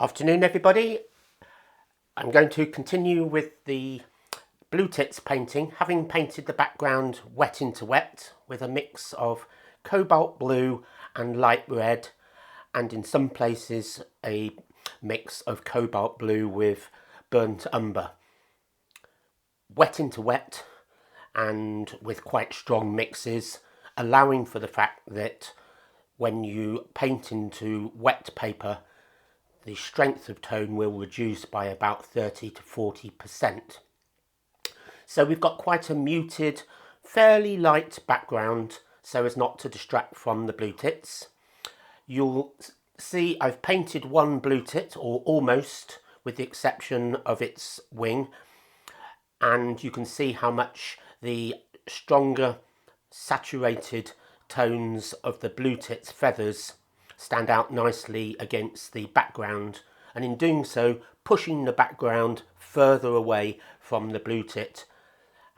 Afternoon everybody. I'm going to continue with the Blue Tits painting, having painted the background wet into wet with a mix of cobalt blue and light red, and in some places a mix of cobalt blue with burnt umber. Wet into wet and with quite strong mixes, allowing for the fact that when you paint into wet paper the strength of tone will reduce by about 30 to 40%. So we've got quite a muted, fairly light background so as not to distract from the blue tits. You'll see I've painted one blue tit, or almost, with the exception of its wing, and you can see how much the stronger saturated tones of the blue tit's feathers stand out nicely against the background, and in doing so pushing the background further away from the blue tit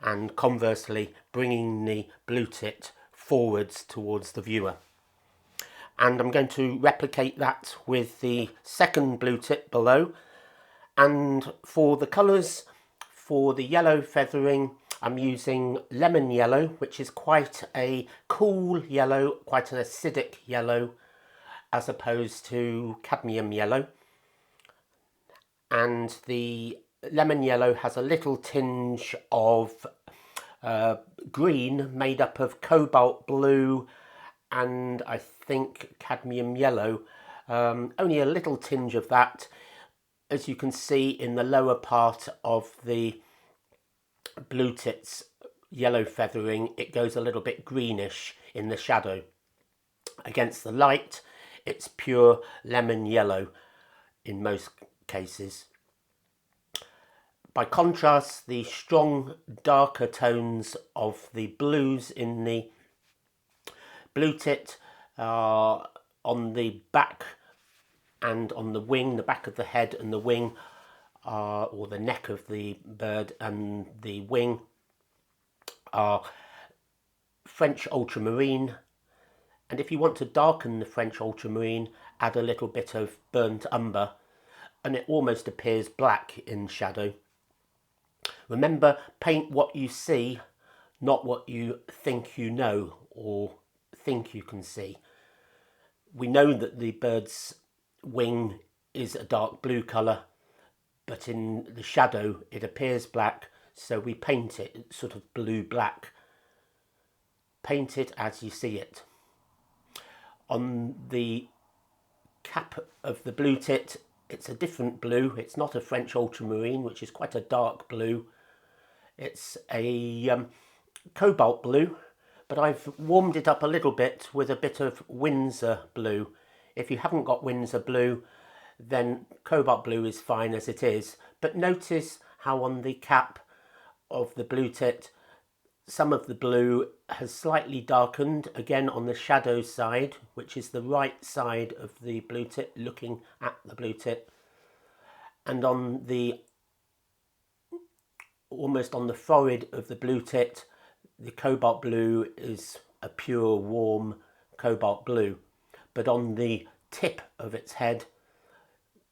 and conversely bringing the blue tit forwards towards the viewer. And I'm going to replicate that with the second blue tit below. And for the colours, for the yellow feathering, I'm using lemon yellow, which is quite a cool yellow, quite an acidic yellow, as opposed to cadmium yellow. And the lemon yellow has a little tinge of green made up of cobalt blue and I think cadmium yellow, only a little tinge of that. As you can see in the lower part of the blue tits yellow feathering, it goes a little bit greenish in the shadow. Against the light, it's pure lemon yellow in most cases. By contrast, the strong darker tones of the blues in the blue tit are on the back and on the wing, the back of the head and the wing, or the neck of the bird and the wing, are French ultramarine. And if you want to darken the French ultramarine, add a little bit of burnt umber and it almost appears black in shadow. Remember, paint what you see, not what you think you know or think you can see. We know that the bird's wing is a dark blue colour, but in the shadow it appears black, so we paint it sort of blue-black. Paint it as you see it. On the cap of the blue tit, it's a different blue. It's not a French ultramarine, which is quite a dark blue. It's a cobalt blue, but I've warmed it up a little bit with a bit of Windsor blue. If you haven't got Windsor blue, then cobalt blue is fine as it is. But notice how on the cap of the blue tit, some of the blue has slightly darkened, again on the shadow side, which is the right side of the blue tit, looking at the blue tit. And on the, almost on the forehead of the blue tit, the cobalt blue is a pure, warm cobalt blue. But on the tip of its head,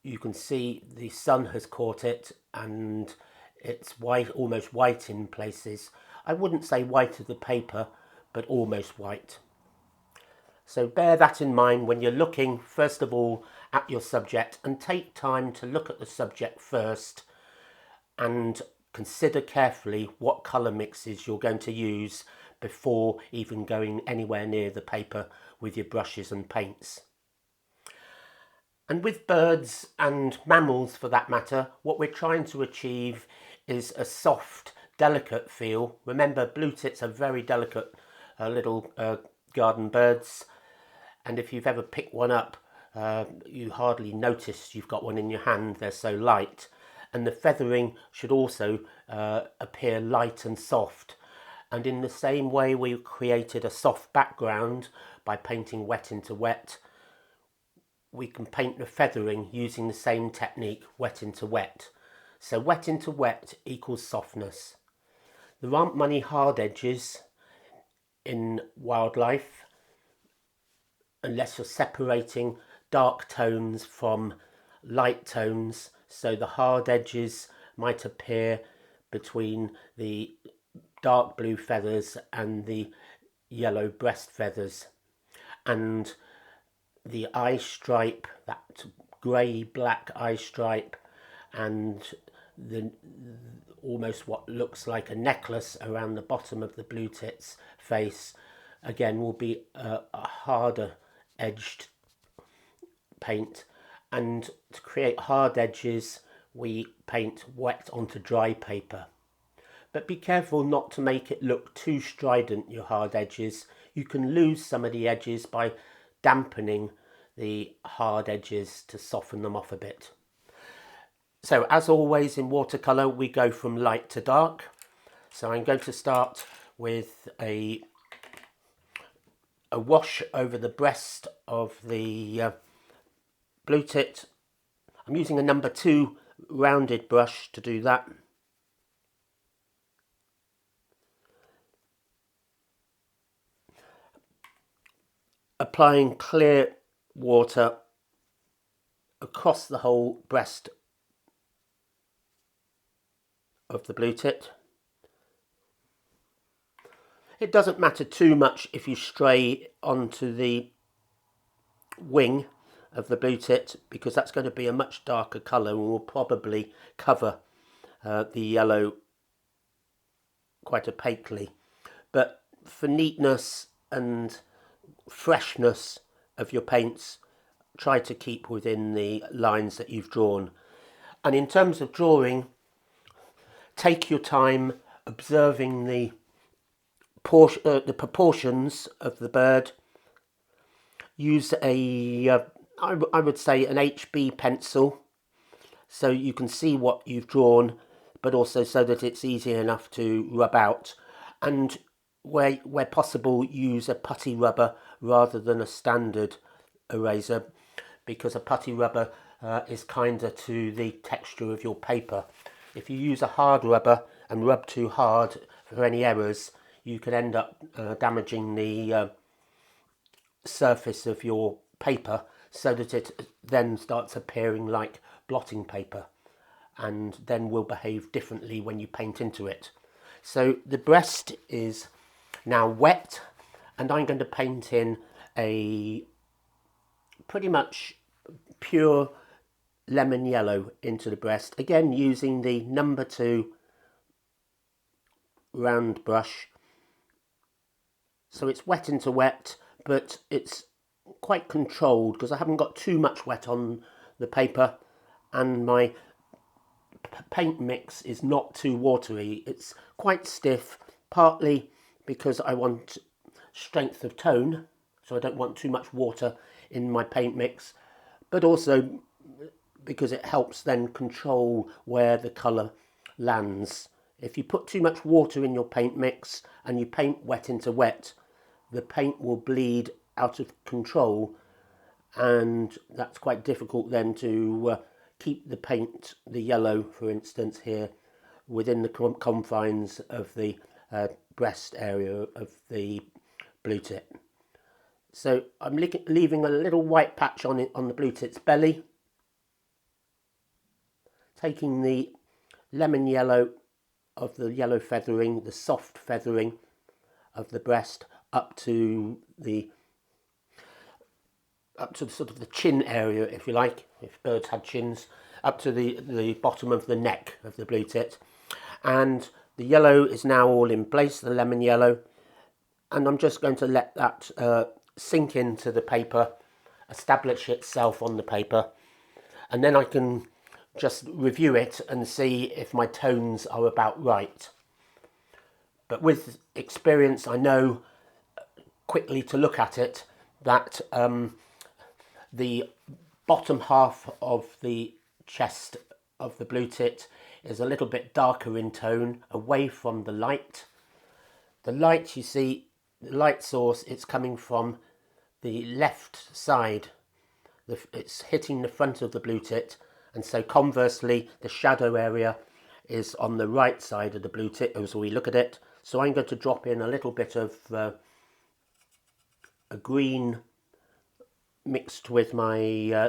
you can see the sun has caught it and it's white, almost white in places. I wouldn't say white as the paper, but almost white. So bear that in mind when you're looking, first of all, at your subject, and take time to look at the subject first and consider carefully what colour mixes you're going to use before even going anywhere near the paper with your brushes and paints. And with birds and mammals for that matter, what we're trying to achieve is a soft, delicate feel. Remember, blue tits are very delicate little garden birds, and if you've ever picked one up, you hardly notice you've got one in your hand, they're so light. And the feathering should also appear light and soft. And in the same way we created a soft background by painting wet into wet, we can paint the feathering using the same technique, wet into wet. So wet into wet equals softness. There aren't many hard edges in wildlife unless you're separating dark tones from light tones, so the hard edges might appear between the dark blue feathers and the yellow breast feathers, and the eye stripe, that grey black eye stripe, and the almost what looks like a necklace around the bottom of the blue tit's face, again will be a harder edged paint. And to create hard edges we paint wet onto dry paper. But be careful not to make it look too strident, your hard edges. You can lose some of the edges by dampening the hard edges to soften them off a bit. So as always in watercolour we go from light to dark. So I'm going to start with a wash over the breast of the blue tit. I'm using a number 2 rounded brush to do that. Applying clear water across the whole breast of the blue tit. It doesn't matter too much if you stray onto the wing of the blue tit, because that's going to be a much darker colour and will probably cover the yellow quite opaquely. But for neatness and freshness of your paints, try to keep within the lines that you've drawn. And in terms of drawing, take your time observing the proportions of the bird. Use a I would say an HB pencil, so you can see what you've drawn, but also so that it's easy enough to rub out. And where possible, use a putty rubber rather than a standard eraser, because a putty rubber is kinder to the texture of your paper. If you use a hard rubber and rub too hard for any errors, you could end up damaging the surface of your paper, so that it then starts appearing like blotting paper and then will behave differently when you paint into it. So the breast is now wet, and I'm going to paint in a pretty much pure lemon yellow into the breast, again using the number 2 round brush. So it's wet into wet, but it's quite controlled because I haven't got too much wet on the paper, and my paint mix is not too watery. It's quite stiff, partly because I want strength of tone, so I don't want too much water in my paint mix, but also because it helps then control where the colour lands. If you put too much water in your paint mix and you paint wet into wet, the paint will bleed out of control, and that's quite difficult then to keep the paint, the yellow for instance here, within the confines of the breast area of the blue tit. So I'm leaving a little white patch on it on the blue tit's belly, taking the lemon yellow of the yellow feathering, the soft feathering of the breast up to the sort of the chin area, if you like, if birds had chins, up to the bottom of the neck of the blue tit. And the yellow is now all in place, the lemon yellow, and I'm just going to let that sink into the paper, establish itself on the paper, and then I can just review it and see if my tones are about right. But with experience, I know quickly to look at it that the bottom half of the chest of the blue tit is a little bit darker in tone, away from the light. The light, you see, the light source, it's coming from the left side. It's hitting the front of the blue tit, and so conversely the shadow area is on the right side of the blue tit as we look at it. So I'm going to drop in a little bit of a green mixed with my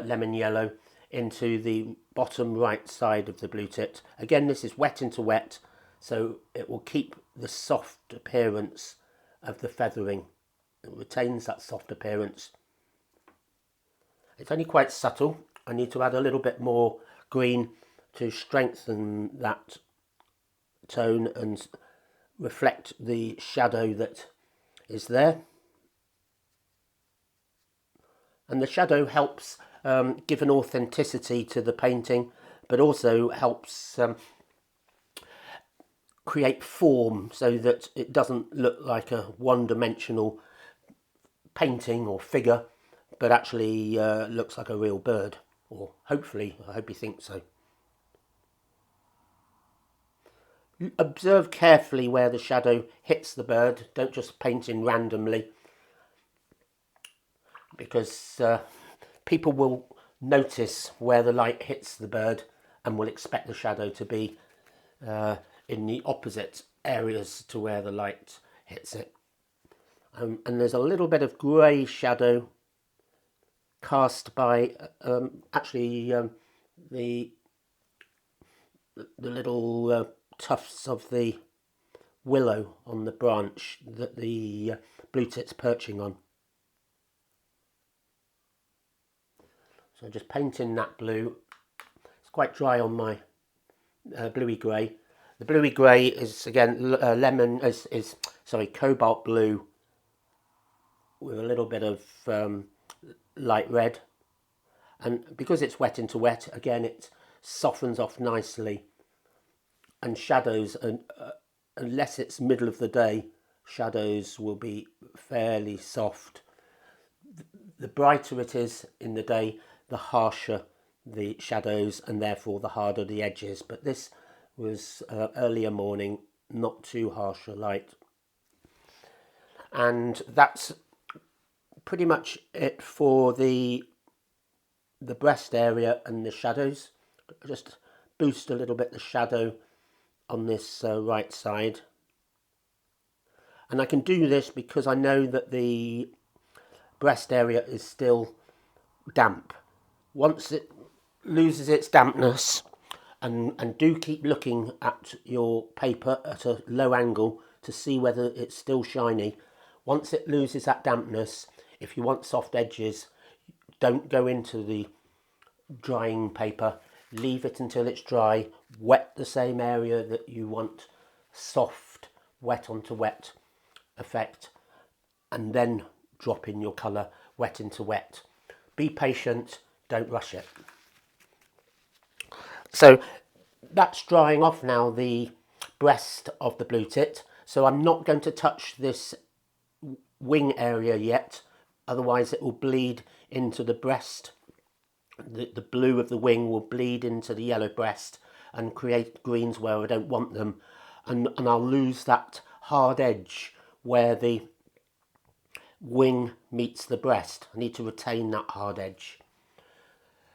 lemon yellow into the bottom right side of the blue tit. Again, this is wet into wet, so it will keep the soft appearance of the feathering. It retains that soft appearance. It's only quite subtle. I need to add a little bit more green to strengthen that tone and reflect the shadow that is there. And the shadow helps give an authenticity to the painting, but also helps create form so that it doesn't look like a one-dimensional painting or figure, but actually looks like a real bird, or hopefully, I hope you think so. Observe carefully where the shadow hits the bird. Don't just paint in randomly, because people will notice where the light hits the bird and will expect the shadow to be in the opposite areas to where the light hits it. And there's a little bit of grey shadow cast by the little tufts of the willow on the branch that the blue tit's perching on. So just painting that blue. It's quite dry on my bluey grey. The bluey grey is again cobalt blue with a little bit of light red, and because it's wet into wet, again it softens off nicely, and shadows, unless it's middle of the day, shadows will be fairly soft. The brighter it is in the day, the harsher the shadows, and therefore the harder the edges. But this was earlier morning, not too harsh a light. And that's pretty much it for the breast area and the shadows. Just boost a little bit the shadow on this right side. And I can do this because I know that the breast area is still damp. Once it loses its dampness, and do keep looking at your paper at a low angle to see whether it's still shiny. Once it loses that dampness, if you want soft edges, don't go into the drying paper. Leave it until it's dry. Wet the same area that you want soft, wet onto wet effect, and then drop in your colour wet into wet. Be patient, don't rush it. So that's drying off now, the breast of the blue tit. So I'm not going to touch this wing area yet, otherwise it will bleed into the breast. The blue of the wing will bleed into the yellow breast and create greens where I don't want them, and I'll lose that hard edge where the wing meets the breast. I need to retain that hard edge.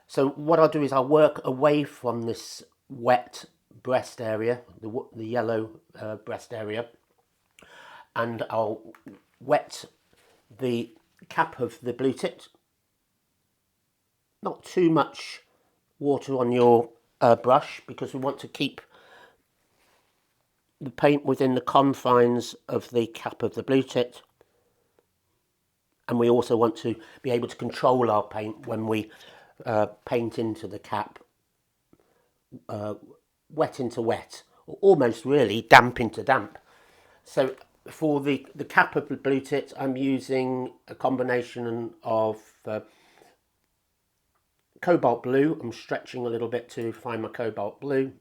So what I'll do is I'll work away from this wet breast area, the yellow breast area, and I'll wet the cap of the blue tit. Not too much water on your brush, because we want to keep the paint within the confines of the cap of the blue tit, and we also want to be able to control our paint when we paint into the cap, wet into wet, or almost really damp into damp. So for the cap of the blue tit, I'm using a combination of cobalt blue. I'm stretching a little bit to find my cobalt blue,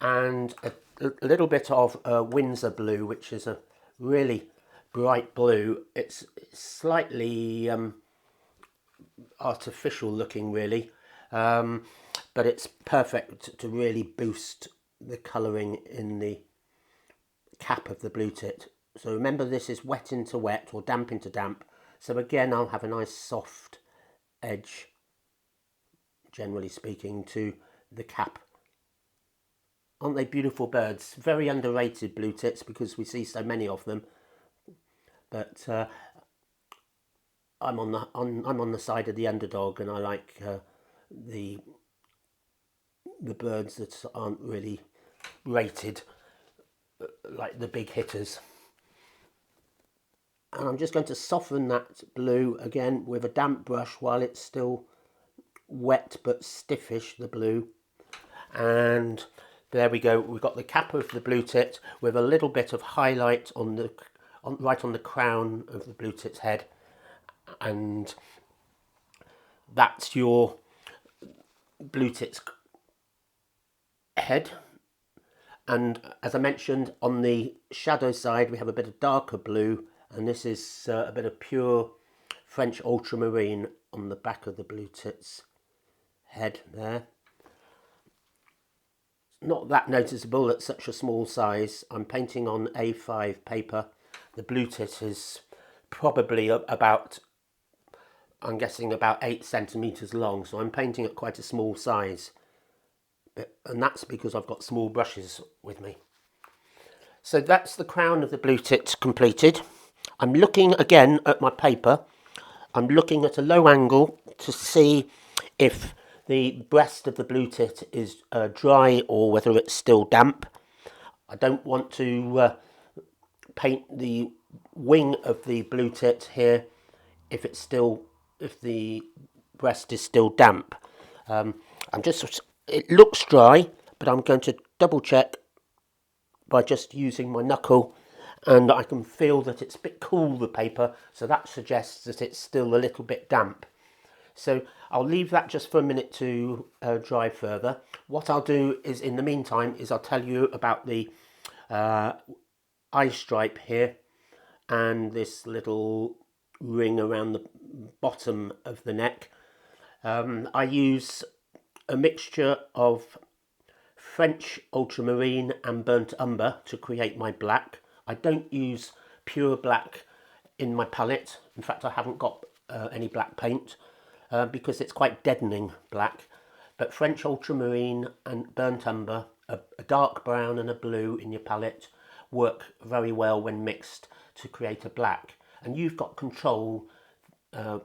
and a little bit of Windsor blue, which is a really bright blue. It's slightly artificial looking, really, but it's perfect to really boost the colouring in the cap of the blue tit. So remember, this is wet into wet or damp into damp. So again, I'll have a nice soft edge, generally speaking, to the cap. Aren't they beautiful birds? Very underrated blue tits because we see so many of them. But I'm on the side of the underdog, and I like the birds that aren't really rated like the big hitters. And I'm just going to soften that blue again with a damp brush while it's still wet but stiffish, the blue. And there we go, we've got the cap of the blue tit with a little bit of highlight right on the crown of the blue tit's head. And that's your blue tit's head. And as I mentioned, on the shadow side we have a bit of darker blue, and this is a bit of pure French ultramarine on the back of the blue tit's head there. Not that noticeable at such a small size. I'm painting on A5 paper. The blue tit is probably about, I'm guessing, about 8 centimetres long, so I'm painting at quite a small size. And that's because I've got small brushes with me. So that's the crown of the blue tit completed. I'm looking again at my paper. I'm looking at a low angle to see if the breast of the blue tit is dry or whether it's still damp. I don't want to paint the wing of the blue tit here if the breast is still damp. It looks dry, but I'm going to double check by just using my knuckle, and I can feel that it's a bit cool, the paper, so that suggests that it's still a little bit damp. So I'll leave that just for a minute to dry further. What I'll do is, in the meantime, is I'll tell you about the eye stripe here and this little ring around the bottom of the neck. I use a mixture of French ultramarine and burnt umber to create my black. I don't use pure black in my palette. In fact, I haven't got any black paint because it's quite deadening black. But French ultramarine and burnt umber, a dark brown and a blue in your palette, work very well when mixed to create a black. And you've got control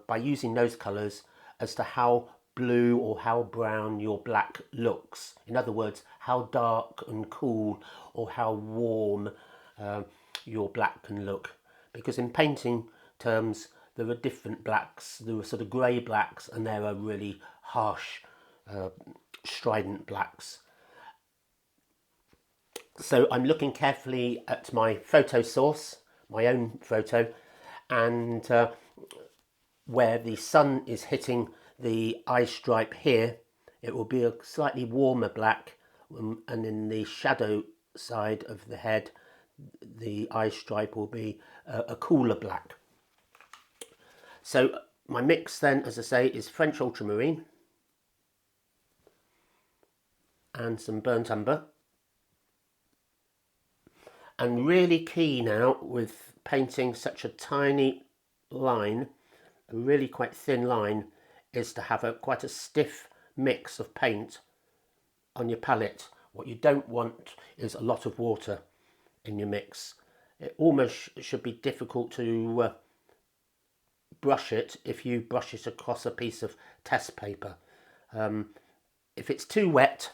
by using those colours as to how blue or how brown your black looks. In other words, how dark and cool or how warm your black can look. Because in painting terms, there are different blacks. There are sort of grey blacks, and there are really harsh, strident blacks. So I'm looking carefully at my photo source, my own photo, and where the sun is hitting the eye stripe here, it will be a slightly warmer black, and in the shadow side of the head, the eye stripe will be a cooler black. So my mix then, as I say, is French ultramarine and some burnt umber. And really key now with painting such a tiny line, a really quite thin line, is to have quite a stiff mix of paint on your palette. What you don't want is a lot of water in your mix. It almost should be difficult to brush it if you brush it across a piece of test paper. If it's too wet,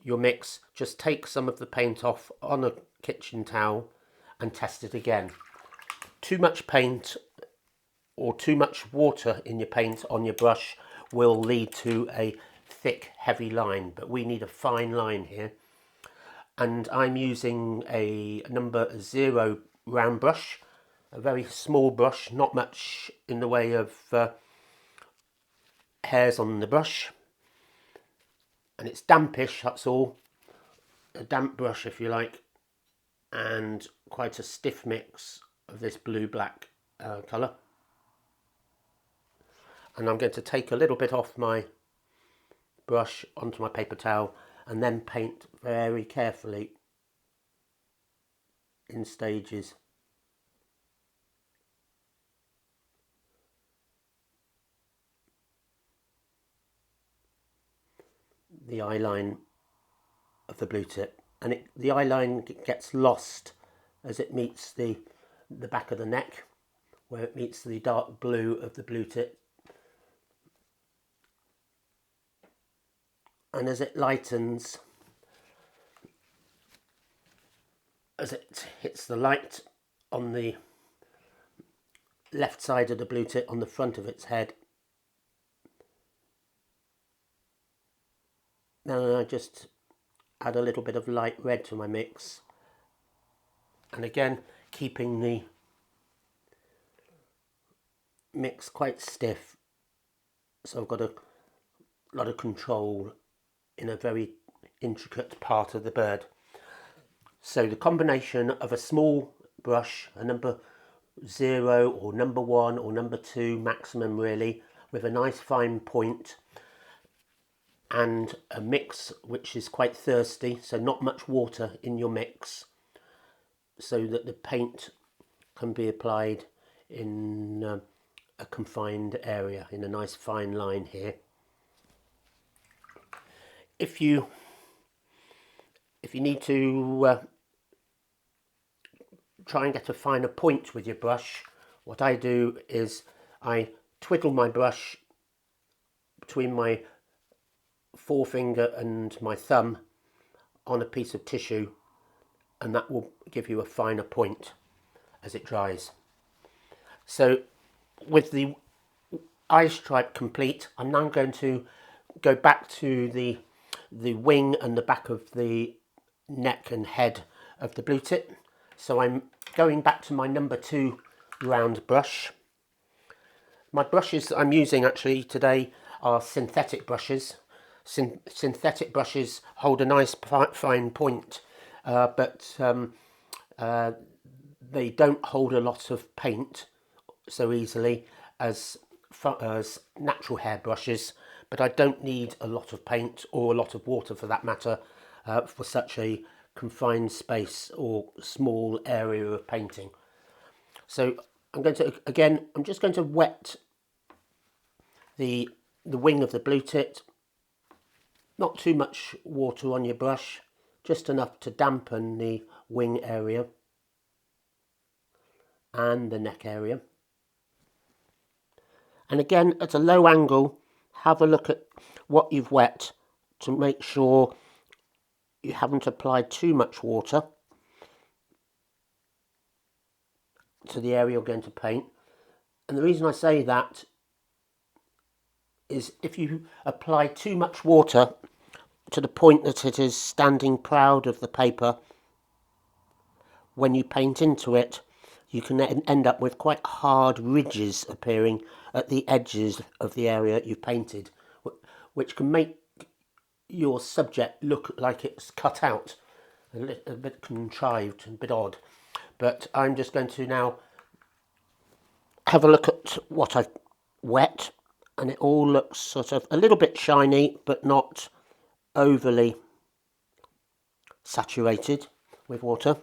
your mix, just take some of the paint off on a kitchen towel and test it again. Too much paint or too much water in your paint on your brush will lead to a thick, heavy line, but we need a fine line here. And I'm using a number 0 round brush, a very small brush, not much in the way of hairs on the brush. And it's dampish, that's all. A damp brush, if you like, and quite a stiff mix of this blue-black colour. And I'm going to take a little bit off my brush onto my paper towel and then paint very carefully in stages. The eye line of the blue tit, and the eye line gets lost as it meets the back of the neck, where it meets the dark blue of the blue tip. And as it lightens, as it hits the light on the left side of the blue tip on the front of its head, then I just add a little bit of light red to my mix, and again keeping the mix quite stiff, so I've got a lot of control in a very intricate part of the bird. So the combination of a small brush, a number 0 or number 1 or number 2 maximum really, with a nice fine point, and a mix which is quite thirsty, so not much water in your mix, so that the paint can be applied in a confined area, in a nice fine line here. If you need to try and get a finer point with your brush, what I do is I twiddle my brush between my forefinger and my thumb on a piece of tissue, and that will give you a finer point as it dries. So with the eye stripe complete, I'm now going to go back to the wing and the back of the neck and head of the blue tip. So I'm going back to my number 2 round brush. My brushes that I'm using actually today are synthetic brushes. Synthetic brushes hold a nice fine point, but they don't hold a lot of paint so easily as natural hair brushes, but I don't need a lot of paint or a lot of water for that matter for such a confined space or small area of painting. So I'm just going to wet the wing of the blue tip. Not too much water on your brush, just enough to dampen the wing area and the neck area. And again, at a low angle, have a look at what you've wet to make sure you haven't applied too much water to the area you're going to paint. And the reason I say that is if you apply too much water to the point that it is standing proud of the paper, when you paint into it, you can end up with quite hard ridges appearing at the edges of the area you've painted, which can make your subject look like it's cut out, a bit contrived and a bit odd. But I'm just going to now have a look at what I've wet, and it all looks sort of a little bit shiny, but not overly saturated with water,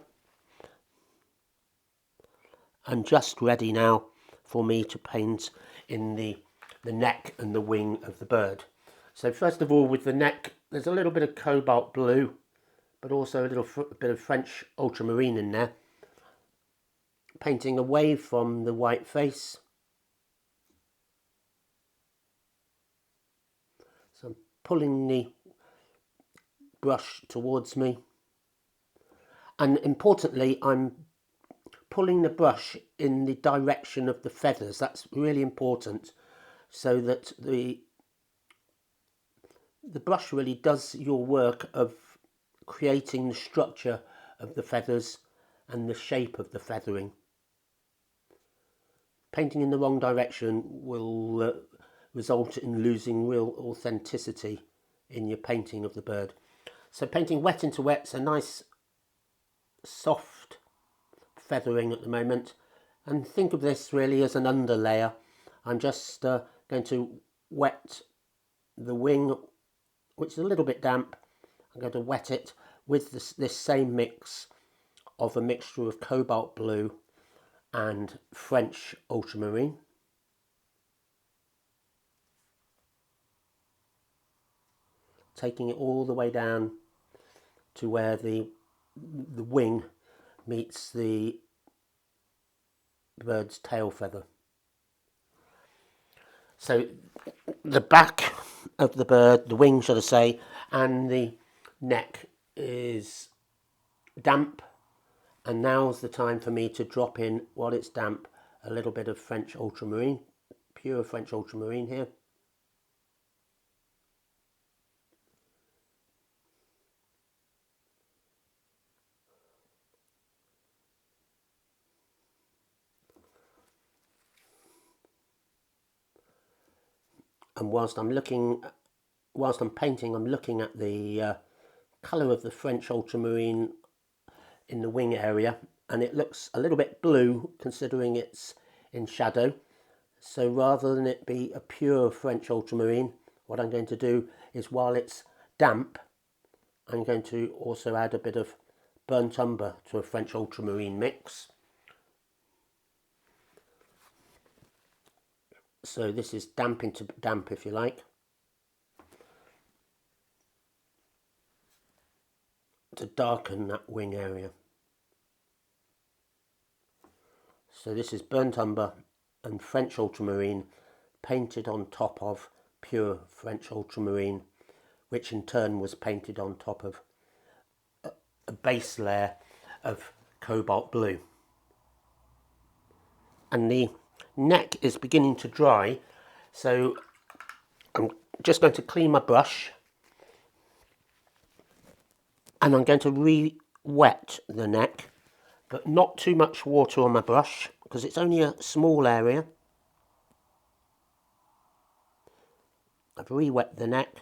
and just ready now for me to paint in the neck and the wing of the bird. So first of all, with the neck, there's a little bit of cobalt blue, but also a little bit of French ultramarine in there, painting away from the white face. So I'm pulling the brush towards me, and importantly, I'm pulling the brush in the direction of the feathers. That's really important, so that the brush really does your work of creating the structure of the feathers and the shape of the feathering. Painting in the wrong direction will result in losing real authenticity in your painting of the bird. So painting wet into wet, so nice soft feathering at the moment, and think of this really as an underlayer. I'm just going to wet the wing, which is a little bit damp. I'm going to wet it with this same mix of a mixture of cobalt blue and French ultramarine. Taking it all the way down to where the wing meets the bird's tail feather. So the back of the bird, the wing should I say, and the neck is damp, and now's the time for me to drop in, while it's damp, a little bit of French ultramarine, pure French ultramarine here. And whilst I'm painting, I'm looking at the colour of the French ultramarine in the wing area, and it looks a little bit blue considering it's in shadow. So rather than it be a pure French ultramarine, what I'm going to do is, while it's damp, I'm going to also add a bit of burnt umber to a French ultramarine mix. So this is damp into damp, if you like, to darken that wing area. So this is burnt umber and French ultramarine painted on top of pure French ultramarine, which in turn was painted on top of a base layer of cobalt blue. And the neck is beginning to dry, so I'm just going to clean my brush, and I'm going to re-wet the neck, but not too much water on my brush because it's only a small area. I've re-wet the neck.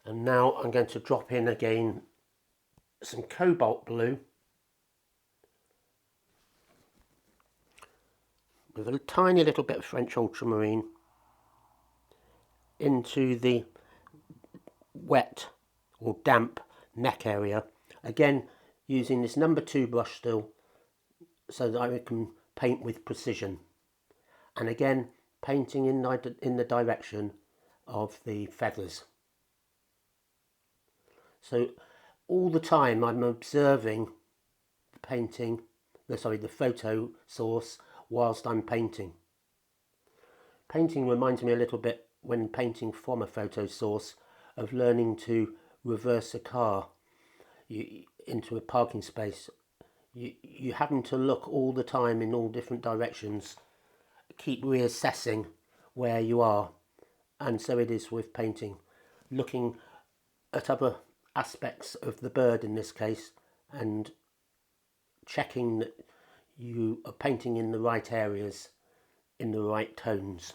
And now I'm going to drop in again some cobalt blue with a tiny little bit of French ultramarine into the wet or damp neck area. Again, using this number 2 brush still, so that I can paint with precision. And again, painting in the direction of the feathers. So all the time I'm observing the painting, the photo source whilst I'm painting. Painting reminds me a little bit, when painting from a photo source, of learning to reverse a car into a parking space. You having to look all the time in all different directions, keep reassessing where you are. And so it is with painting, looking at other aspects of the bird in this case, and checking that you are painting in the right areas, in the right tones.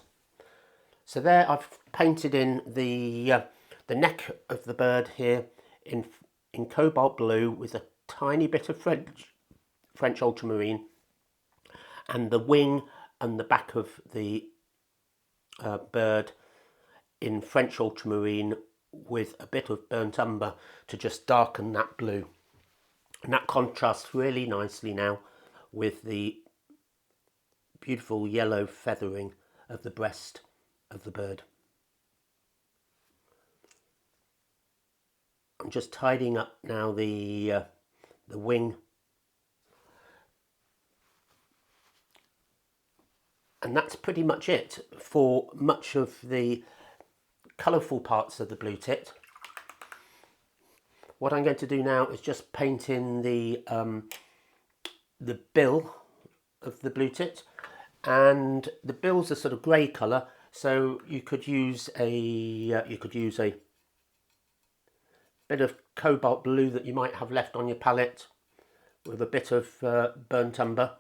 So there I've painted in the neck of the bird here in cobalt blue with a tiny bit of French ultramarine, and the wing and the back of the bird in French ultramarine with a bit of burnt umber to just darken that blue. And that contrasts really nicely now with the beautiful yellow feathering of the breast of the bird. I'm just tidying up now the wing. And that's pretty much it for much of the colourful parts of the blue tit. What I'm going to do now is just paint in the bill of the blue tit, and the bill's a sort of grey colour, so you could use a bit of cobalt blue that you might have left on your palette with a bit of burnt umber.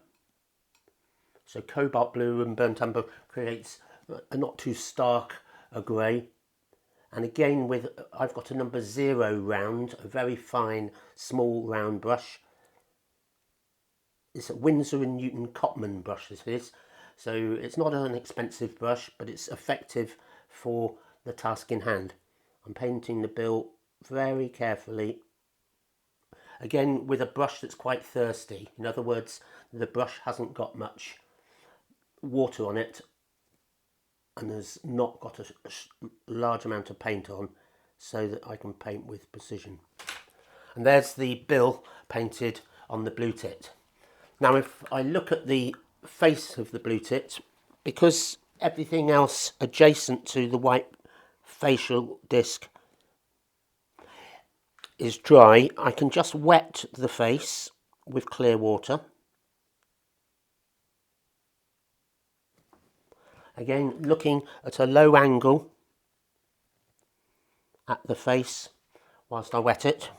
So cobalt blue and burnt umber creates a not too stark a grey. And again, I've got a number 0 round, a very fine small round brush. It's a Winsor & Newton Cotman brush, this is. So it's not an expensive brush, but it's effective for the task in hand. I'm painting the bill very carefully. Again, with a brush that's quite thirsty. In other words, the brush hasn't got much water on it and has not got a large amount of paint on, so that I can paint with precision. And there's the bill painted on the blue tit. Now if I look at the face of the blue tit, because everything else adjacent to the white facial disc is dry, I can just wet the face with clear water. Again, looking at a low angle at the face whilst I wet it.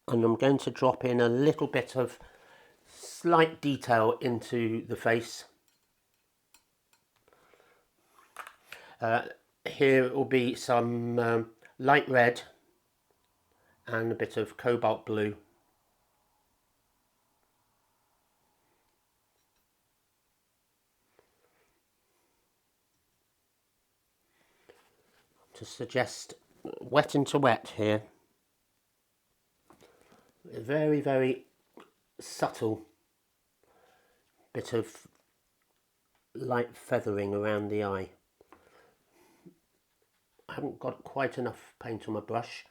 And I'm going to drop in a little bit of slight detail into the face. Here will be some light red and a bit of cobalt blue. To suggest wet into wet here. A very, very subtle bit of light feathering around the eye. I haven't got quite enough paint on my brush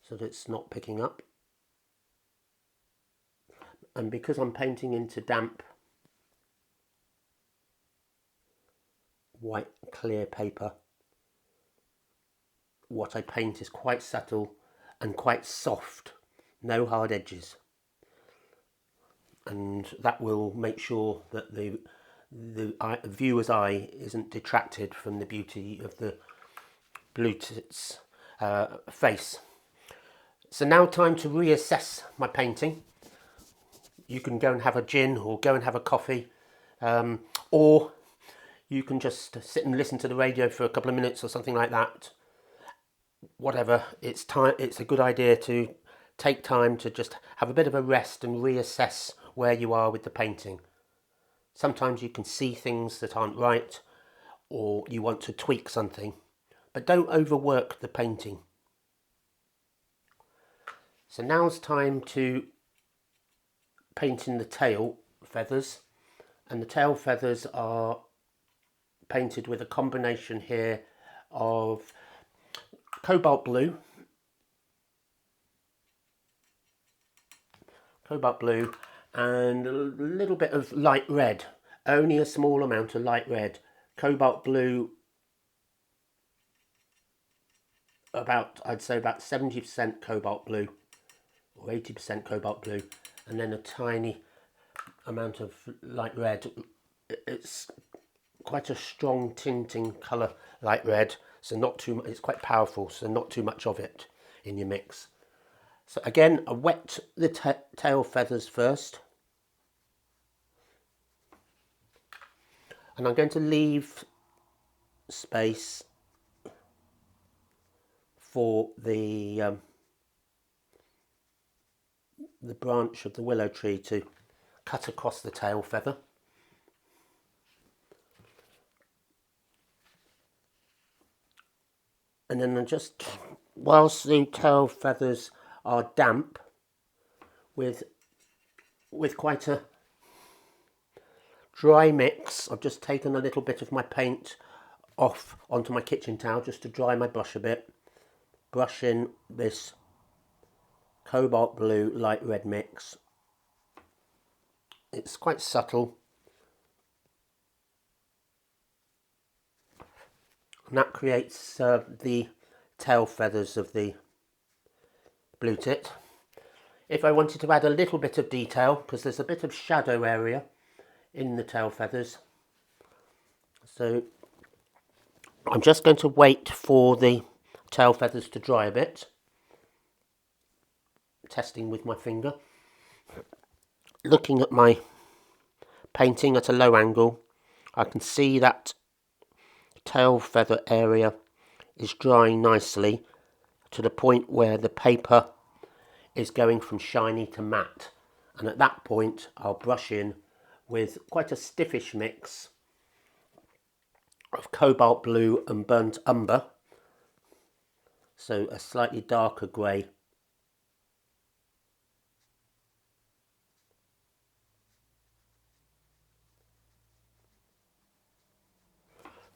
so that it's not picking up. And because I'm painting into damp white clear paper, what I paint is quite subtle and quite soft, no hard edges. And that will make sure that the viewer's eye isn't detracted from the beauty of the blue tit's face. So now time to reassess my painting. You can go and have a gin or go and have a coffee, or you can just sit and listen to the radio for a couple of minutes or something like that. Whatever, it's a good idea to take time to just have a bit of a rest and reassess where you are with the painting. Sometimes you can see things that aren't right, or you want to tweak something, but don't overwork the painting. So now's time to paint in the tail feathers, and the tail feathers are painted with a combination here of cobalt blue, and a little bit of light red, only a small amount of light red. Cobalt blue, I'd say about 70% cobalt blue or 80% cobalt blue, and then a tiny amount of light red. It's quite a strong tinting colour, light red, so not too much. It's quite powerful, so not too much of it in your mix. So again, I wet the tail feathers first, and I'm going to leave space for the branch of the willow tree to cut across the tail feather. And then I just, whilst the tail feathers are damp, with quite a dry mix, I've just taken a little bit of my paint off onto my kitchen towel just to dry my brush a bit. Brush in this cobalt blue light red mix. It's quite subtle, and that creates the tail feathers of the blue tit. If I wanted to add a little bit of detail, because there's a bit of shadow area in the tail feathers, so I'm just going to wait for the tail feathers to dry a bit, testing with my finger. Looking at my painting at a low angle, I can see that tail feather area is drying nicely to the point where the paper is going from shiny to matte, and at that point I'll brush in with quite a stiffish mix of cobalt blue and burnt umber, so a slightly darker grey.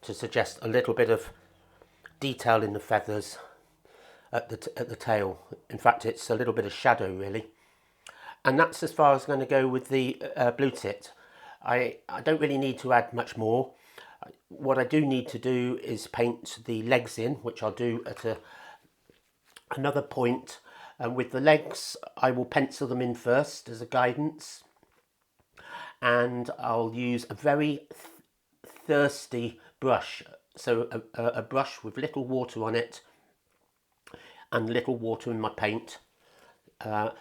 to suggest a little bit of detail in the feathers at the tail. In fact, it's a little bit of shadow really. And that's as far as I'm going to go with the blue tit. I don't really need to add much more. What I do need to do is paint the legs in, which I'll do at another point. And with the legs, I will pencil them in first as a guidance. And I'll use a very thirsty brush. So a brush with little water on it and little water in my paint.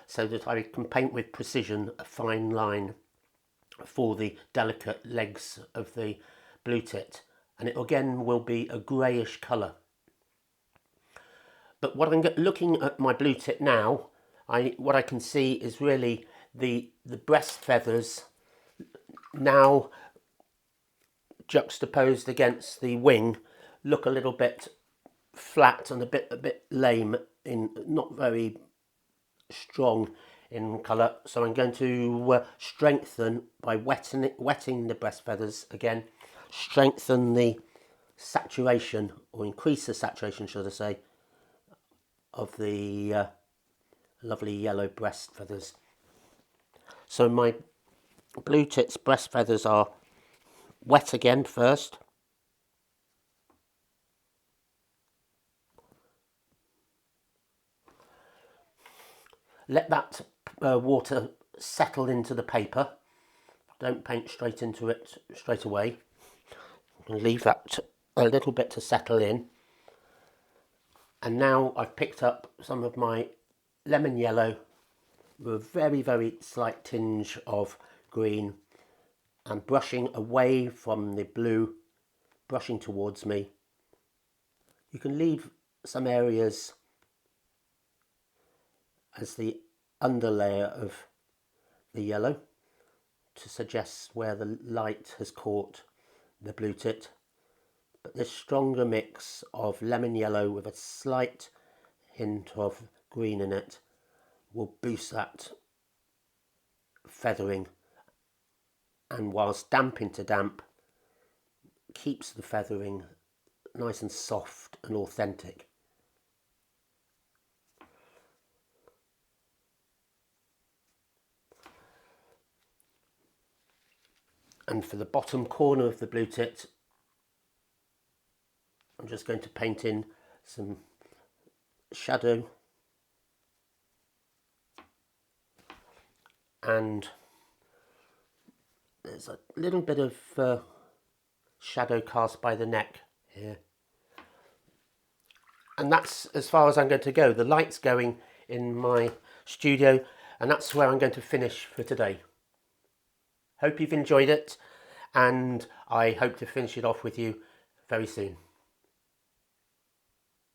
So that I can paint with precision a fine line for the delicate legs of the blue tit, and it again will be a greyish colour. But what I'm looking at my blue tit now, what I can see is really the breast feathers now juxtaposed against the wing look a little bit flat and a bit lame, in not very strong in colour. So I'm going to strengthen by wetting the breast feathers again, strengthen the saturation, or increase the saturation should I say, of the lovely yellow breast feathers. So my blue tit's breast feathers are wet again first. Let that water settle into the paper. Don't paint straight into it straight away. And leave that a little bit to settle in. And now I've picked up some of my lemon yellow with a very, very slight tinge of green, and brushing away from the blue, brushing towards me. You can leave some areas as the underlayer of the yellow to suggest where the light has caught the blue tit, but this stronger mix of lemon yellow with a slight hint of green in it will boost that feathering, and whilst damping to damp, keeps the feathering nice and soft and authentic. And for the bottom corner of the blue tit, I'm just going to paint in some shadow and there's a little bit of shadow cast by the neck here. And that's as far as I'm going to go. The light's going in my studio, and that's where I'm going to finish for today. Hope you've enjoyed it, and I hope to finish it off with you very soon.